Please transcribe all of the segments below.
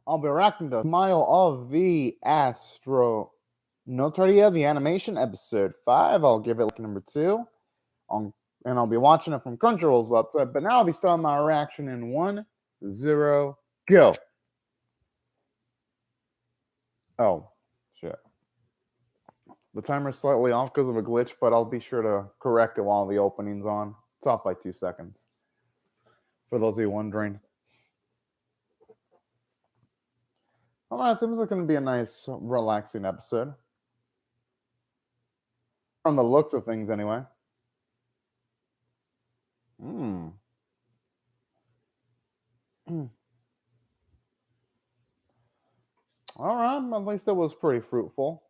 I'll be reacting to Smile of the Arsnotoria, the animation, episode 5. I'll give it like number 2. And I'll be watching it from Crunchyroll's website. But now I'll be starting my reaction in 1, 0, go. Oh, shit. The timer's slightly off because of a glitch, but I'll be sure to correct it while the opening's on. It's off by 2 seconds. For those of you wondering. Alright, seems like it's going to be a nice, relaxing episode. From the looks of things, anyway. Alright, at least it was pretty fruitful.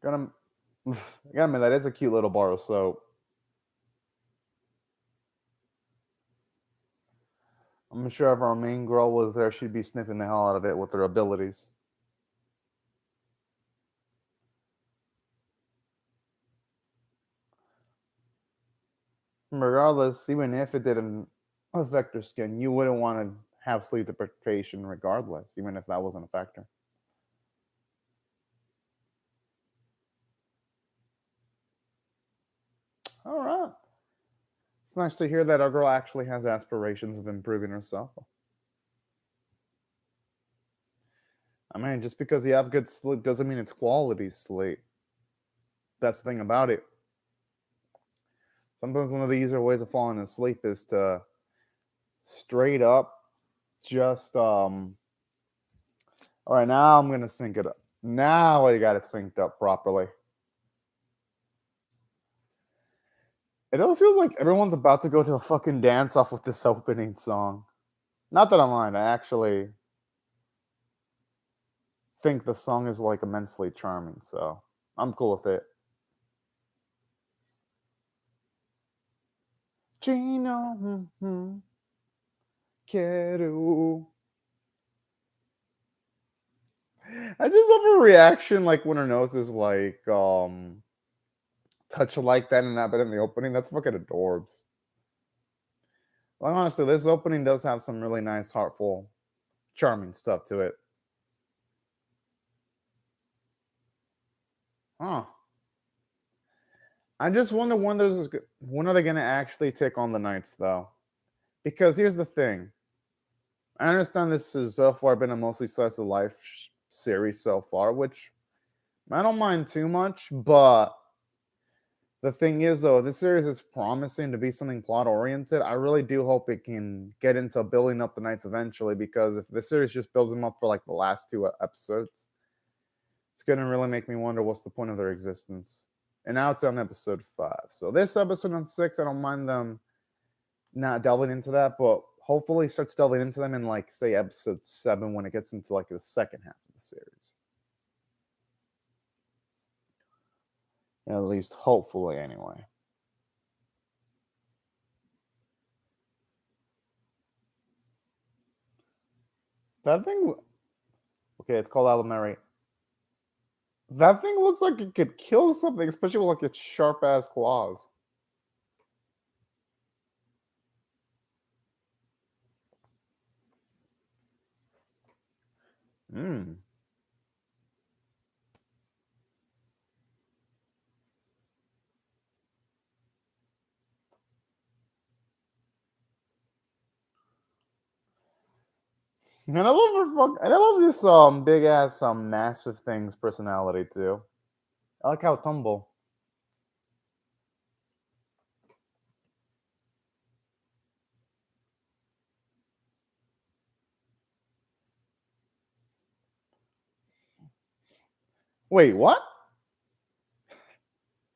Gotta admit, that is a cute little bar of soap. I'm sure if our main girl was there, she'd be sniffing the hell out of it with her abilities. Regardless, even if it didn't affect her skin, you wouldn't want to have sleep deprivation regardless, even if that wasn't a factor. All right. It's nice to hear that our girl actually has aspirations of improving herself. I mean, just because you have good sleep doesn't mean it's quality sleep. That's the thing about it. Sometimes one of the easier ways of falling asleep is to straight up just all right, now I'm gonna sync it up. Now I got it synced up properly. It always feels like everyone's about to go to a fucking dance off with this opening song. Not that I mind, I actually think the song is like immensely charming, so I'm cool with it. Chino, Keru. I just love her reaction, like when her nose is like touch like that and that bit in the opening. That's fucking adorbs. Like honestly, this opening does have some really nice, heartful, charming stuff to it. Huh. I just wonder when are they gonna actually take on the Knights though? Because here's the thing. I understand this has so far been a mostly slice of life series so far, which I don't mind too much, but the thing is, though, this series is promising to be something plot oriented. I really do hope it can get into building up the Knights eventually, because if the series just builds them up for like the last 2 episodes, it's going to really make me wonder what's the point of their existence. And now it's on episode 5. So this episode on 6, I don't mind them not delving into that, but hopefully starts delving into them in like, say, episode 7 when it gets into like the second half of the series. At least hopefully, anyway. That thing... Okay, it's called Alamari. That thing looks like it could kill something, especially with like its sharp-ass claws. Mmm. And I love her I love this big ass massive thing's personality too. I like how humble. Wait, what?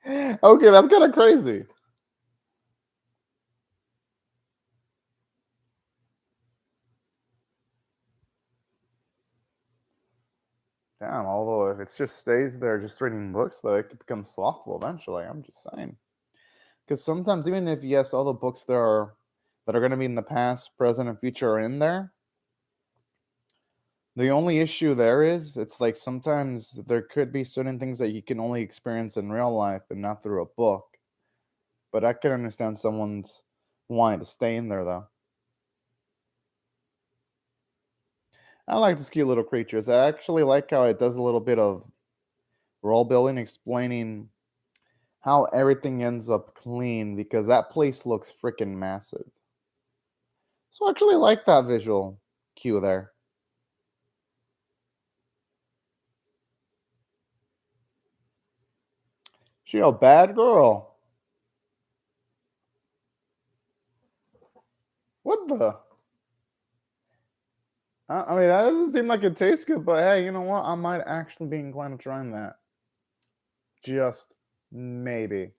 Okay, that's kind of crazy. Damn, although if it just stays there just reading books, though, it could become slothful eventually. I'm just saying. Because sometimes, even if, yes, all the books that are going to be in the past, present, and future are in there, The only issue there is, it's like sometimes there could be certain things that you can only experience in real life and not through a book. But I can understand someone's wanting to stay in there, though. I like these cute little creatures. I actually like how it does a little bit of role building, explaining how everything ends up clean because that place looks freaking massive. So I actually like that visual cue there. She a bad girl. What the? I mean, that doesn't seem like it tastes good, but hey, you know what? I might actually be inclined to trying that. Just maybe.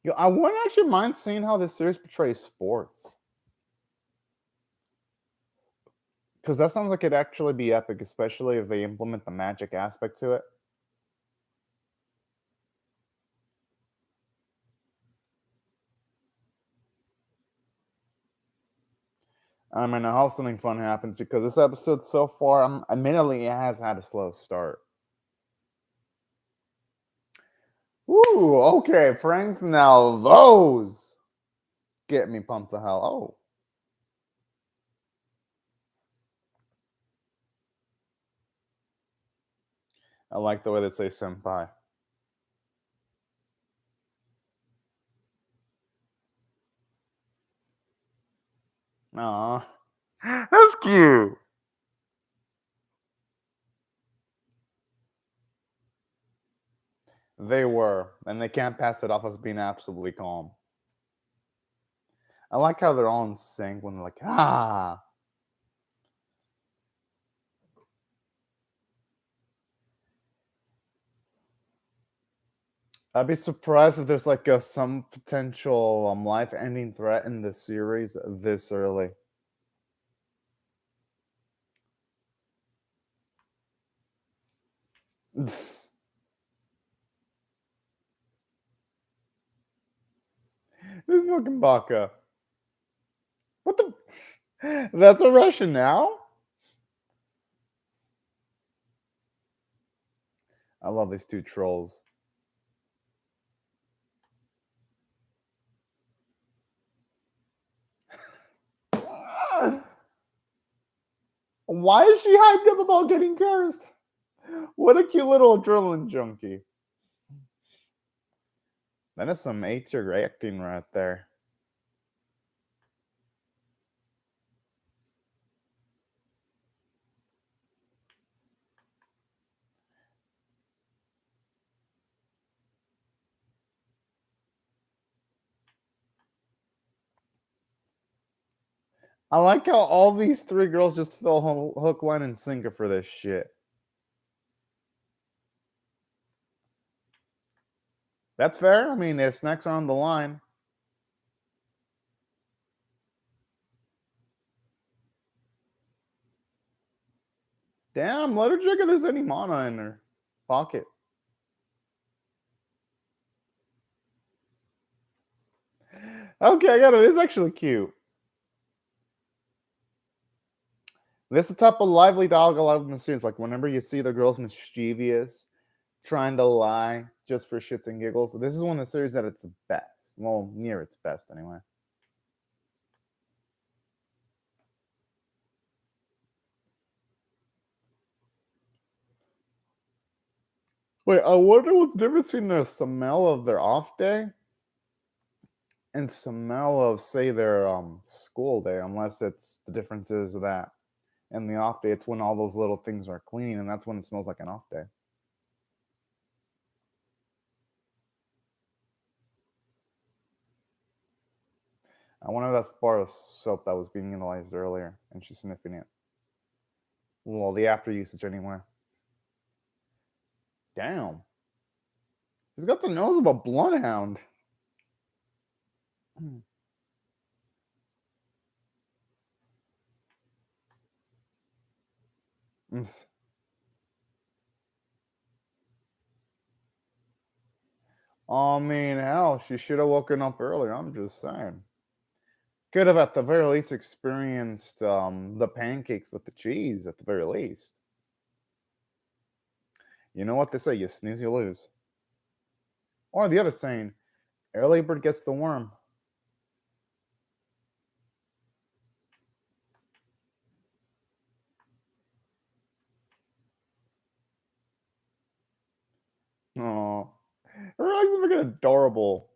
Yo, I wouldn't actually mind seeing how this series portrays sports. Because that sounds like it'd actually be epic, especially if they implement the magic aspect to it. I mean, I hope something fun happens because this episode so far, admittedly, it has had a slow start. Ooh, okay, Franks. Now those get me pumped the hell. Oh, I like the way they say senpai. Aw, that's cute. They were, and they can't pass it off as being absolutely calm. I like how they're all in sync when they're like, ah. I'd be surprised if there's like some potential life-ending threat in the series this early. This fucking baka. What the? That's a Russian now? I love these two trolls. Why is she hyped up about getting cursed? What a cute little adrenaline junkie. That is some A-tier acting right there. I like how all these three girls just fell hook, line, and sinker for this shit. That's fair. I mean, if snacks are on the line. Damn, let her check if there's any mana in her pocket. Okay, I got it. It's actually cute. This is the type of lively dog I love in the series. Like, whenever you see the girls mischievous, trying to lie just for shits and giggles. So this is one of the series that it's best. Well, near its best, anyway. Wait, I wonder what's the difference between the smell of their off day and smell of, say, their school day, unless it's the difference is that in the off day, it's when all those little things are clean, and that's when it smells like an off day. I wonder if that's the bar of soap that was being utilized earlier, and she's sniffing it. Well, the after usage anyway. Damn. He's got the nose of a bloodhound. I mean, hell, she should have woken up earlier. I'm just saying. Could have at the very least experienced the pancakes with the cheese at the very least. You know what they say, you snooze, you lose. Or the other saying, early bird gets the worm. Oh, her eyes are freaking adorable.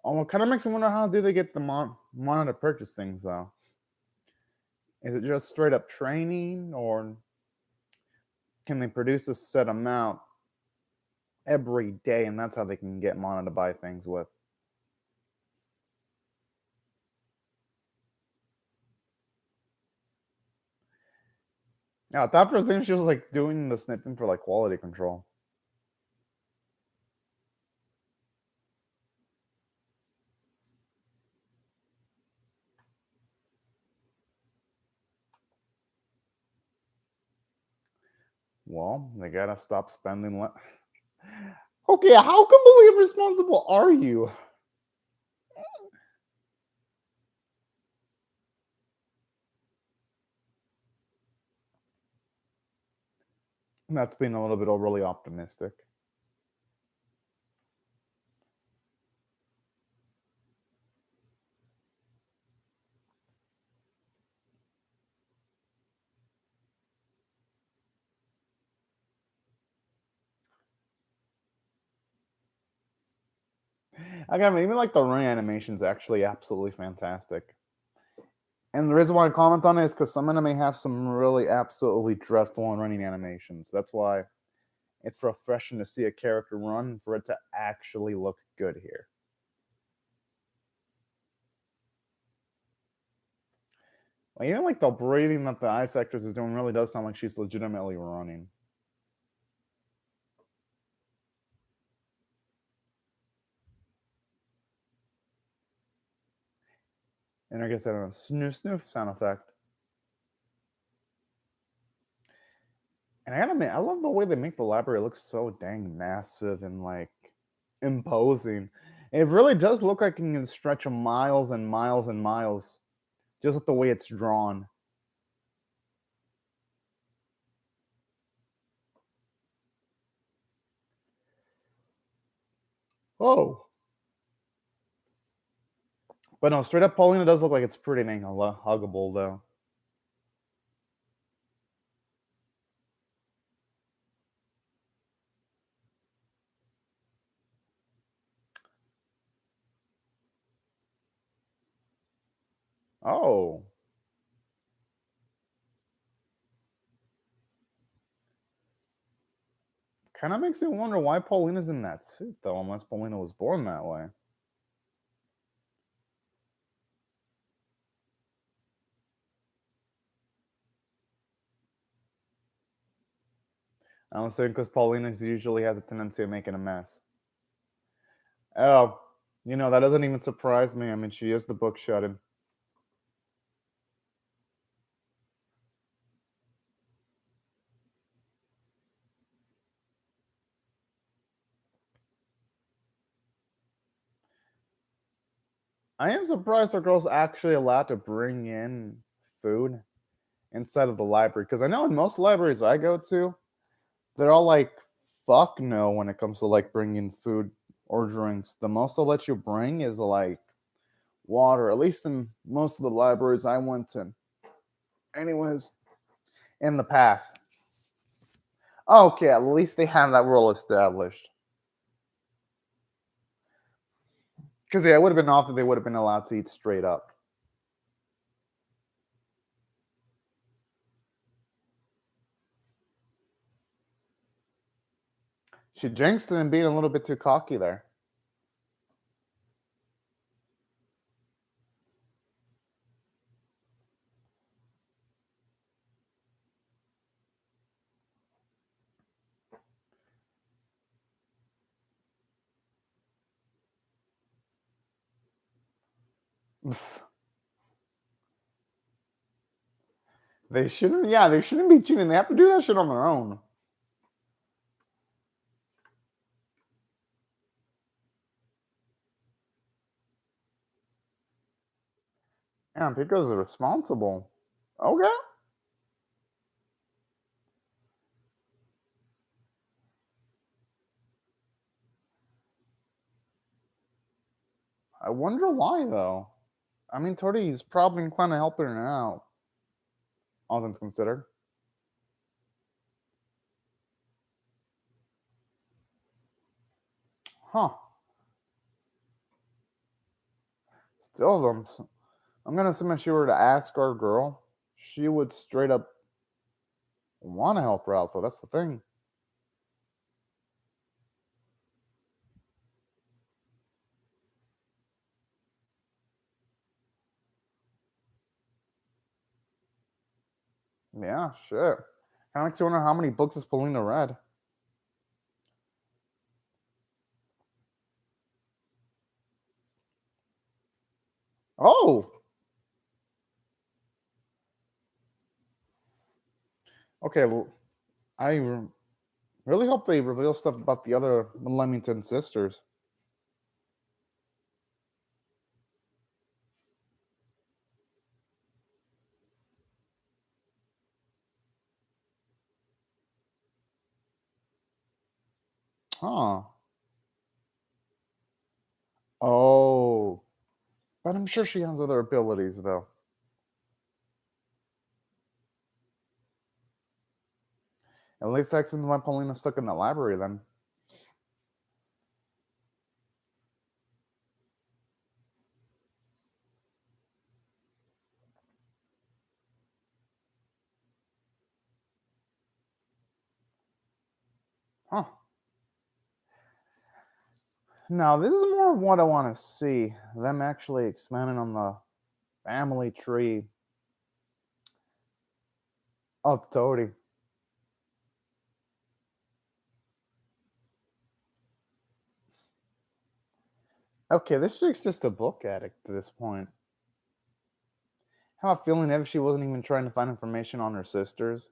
Oh, it kind of makes me wonder how do they get the mana to purchase things though? Is it just straight up training, or can they produce a set amount every day, and that's how they can get mana to buy things with? Yeah, I thought for a second she was like doing the snipping for like quality control. Well, they gotta stop spending. Okay, how completely irresponsible are you? That's being a little bit overly optimistic. I got even like the running animation's actually absolutely fantastic. And the reason why I comment on it is because some anime have some really absolutely dreadful and running animations. That's why it's refreshing to see a character run for it to actually look good here. Like, even like the breathing that the ice actress is doing really does sound like she's legitimately running. And I guess I don't know, snoof snoof sound effect. And I gotta admit, I love the way they make the library look so dang massive and like imposing. It really does look like it can stretch miles and miles and miles, just with the way it's drawn. Oh, but no, straight up Paulina does look like it's pretty dang huggable though. Oh, kind of makes me wonder why Paulina's in that suit though, unless Paulina was born that way. I was saying because Paulina usually has a tendency of making a mess. Oh, that doesn't even surprise me. I mean, she is the book shutting. I am surprised the girl's actually allowed to bring in food inside of the library because I know in most libraries I go to, they're all like, fuck no when it comes to like bringing food or drinks. The most they'll let you bring is like water, at least in most of the libraries I went to. Anyways, in the past. Okay, at least they have that rule established. Because yeah, it would have been off if they would have been allowed to eat straight up. She jinxed it and being a little bit too cocky there. They shouldn't. Yeah, they shouldn't be cheating. They have to do that shit on their own. Yeah, because they're responsible. Okay. I wonder why though. I mean, Tori's probably inclined to help her out. All things considered. Huh. Still, I'm gonna assume if she were to ask our girl, she would straight up want to help her out. Though that's the thing. Yeah, shit. Kind of makes you wonder how many books has Polina read. Oh, okay. Well, I really hope they reveal stuff about the other Leamington sisters. Huh. Oh. But I'm sure she has other abilities, though. At least that explains why Paulina's stuck in the library then. Huh. Now, this is more of what I want to see. Them actually expanding on the family tree of Toady. Okay, this chick's just a book addict at this point. I have a feeling if she wasn't even trying to find information on her sisters,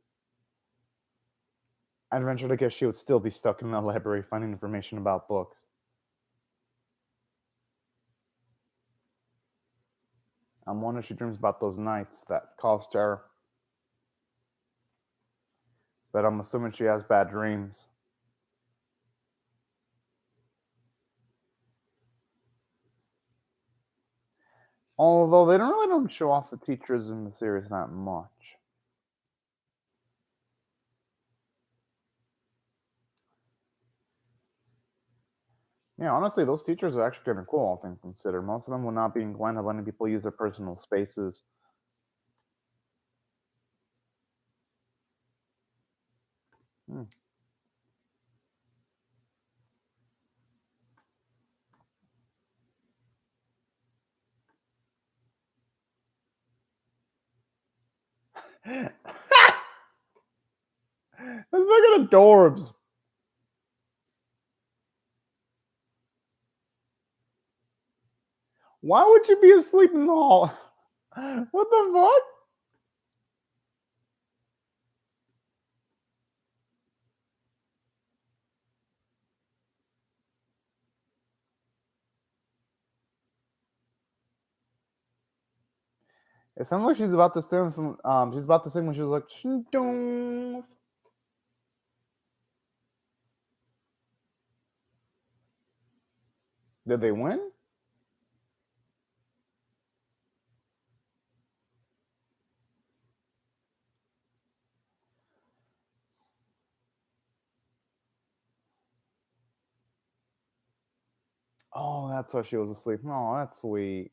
I'd venture to guess she would still be stuck in the library finding information about books. I'm wondering if she dreams about those nights that caused her. But I'm assuming she has bad dreams. Although they don't show off the teachers in the series that much. Yeah, honestly, those teachers are actually kind of cool, all things considered. Most of them will not be inclined to letting people use their personal spaces. Hmm. That's fucking adorbs. Why would you be asleep in the hall? What the fuck? It sounds like she's about to sing from. She's about to sing when she was like, "Shoo-doo." Did they win? Oh, that's why she was asleep. Oh, that's sweet.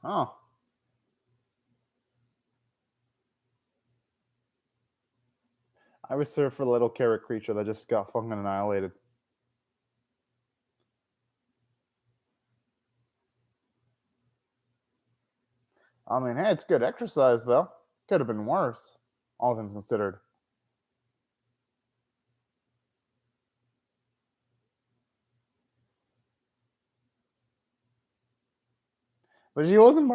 Oh, I was here for the little carrot creature that just got fucking annihilated. I mean, hey, it's good exercise though. Could have been worse, all things considered. But she wasn't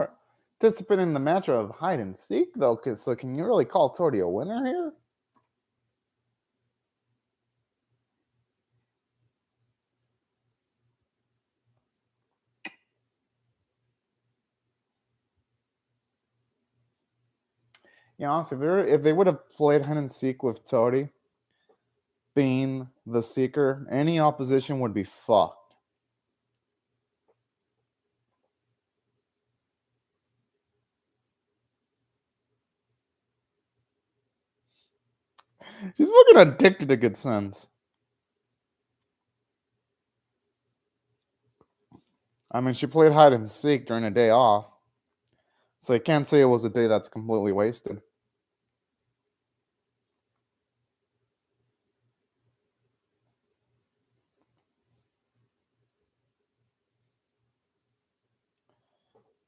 participating in the match of hide and seek, though. So can you really call Tori a winner here? Yeah, honestly, if they would have played hide and seek with Tori being the seeker, any opposition would be fucked. She's fucking addicted to good sense. I mean, she played hide and seek during a day off, so you can't say it was a day that's completely wasted.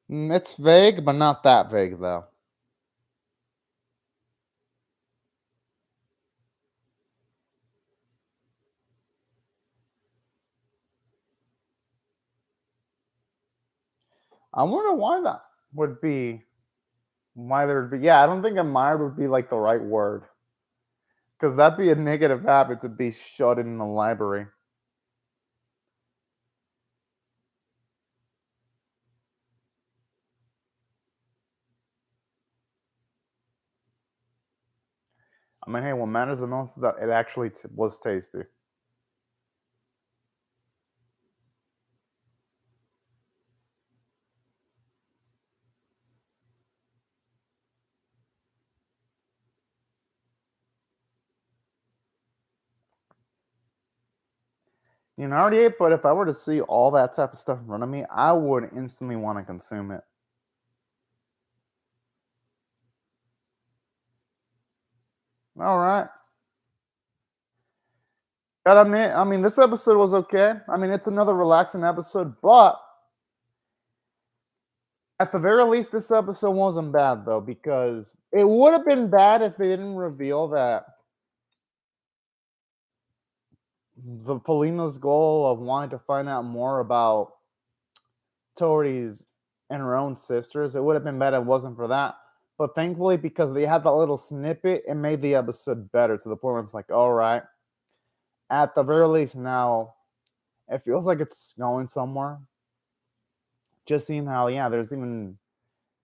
It's vague, but not that vague, though. I wonder why that would be. Why there would be. Yeah, I don't think admired would be like the right word. Because that'd be a negative habit to be shut in the library. I mean, hey, what matters the most is that it actually was tasty. You know, I already ate, but if I were to see all that type of stuff in front of me, I would instantly want to consume it. All right. Gotta admit, I mean, this episode was okay. I mean, it's another relaxing episode, but at the very least, this episode wasn't bad, though, because it would have been bad if they didn't reveal that the Polina's goal of wanting to find out more about Tori's and her own sisters. It would have been better if it wasn't for that. But thankfully, because they had that little snippet, it made the episode better to the point where it's like, all right, at the very least now, it feels like it's going somewhere. Just seeing how, yeah, there's even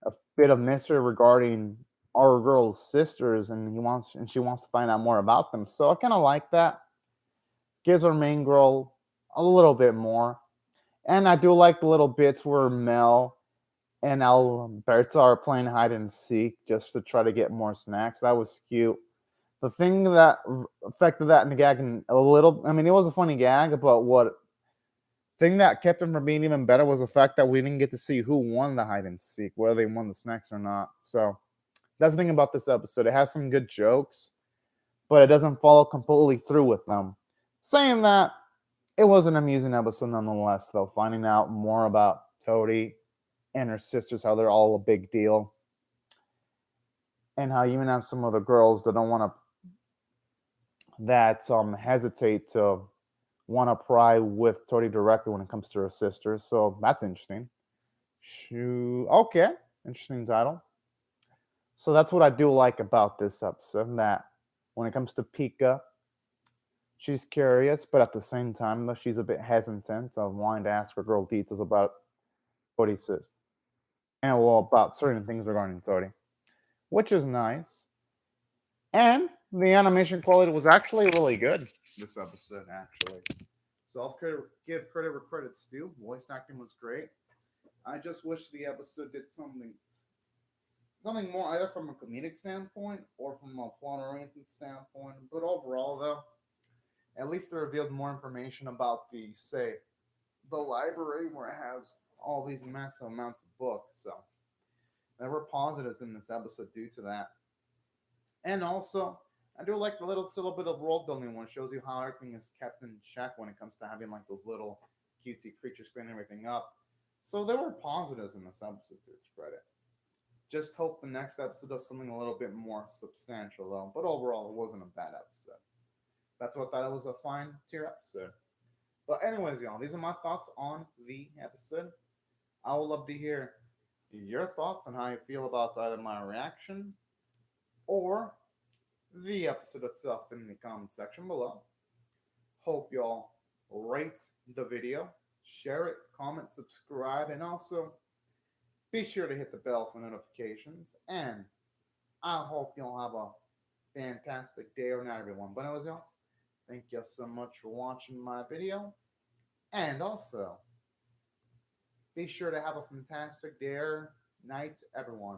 a bit of mystery regarding our girl's sisters, and she wants to find out more about them. So I kind of like that. Gives our main girl a little bit more, and I do like the little bits where Mel and Alberta are playing hide and seek just to try to get more snacks. That was cute. The thing that affected that in the gag a little, I mean, it was a funny gag, but what thing that kept him from being even better was the fact that we didn't get to see who won the hide and seek, whether they won the snacks or not. So that's the thing about this episode. It has some good jokes, but it doesn't follow completely through with them. Saying that, it was an amusing episode nonetheless, though, finding out more about Toadie and her sisters, how they're all a big deal, and how you even have some of the girls that don't want to that hesitate to want to pry with Tori directly when it comes to her sisters. So that's interesting. Okay, interesting title. So that's what I do like about this episode. That when it comes to Pika, she's curious, but at the same time, though, she's a bit hesitant of wanting to ask her girl details about Tori says, and well, about certain things regarding Tori, which is nice. And the animation quality was actually really good this episode, actually. So I'll give credit where credit's due. Voice acting was great. I just wish the episode did something more either from a comedic standpoint or from a plot oriented standpoint. But overall, though, at least they revealed more information about the library where it has all these massive amounts of books. So there were positives in this episode due to that. And also, I do like the little bit of world building one. It shows you how everything is kept in check when it comes to having like those little cutesy creatures cleaning everything up. So there were positives in this episode to its credit. Just hope the next episode does something a little bit more substantial though. But overall, it wasn't a bad episode. That's what I thought it was a fine tier episode. But anyways, y'all, these are my thoughts on the episode. I would love to hear your thoughts on how you feel about either my reaction or the episode itself in the comment section below. Hope y'all rate the video, share it, comment, subscribe, and also be sure to hit the bell for notifications. And I hope y'all have a fantastic day or night, everyone. But anyways, y'all, thank you so much for watching my video. And also, be sure to have a fantastic day or night, everyone.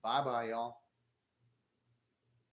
Bye bye, y'all.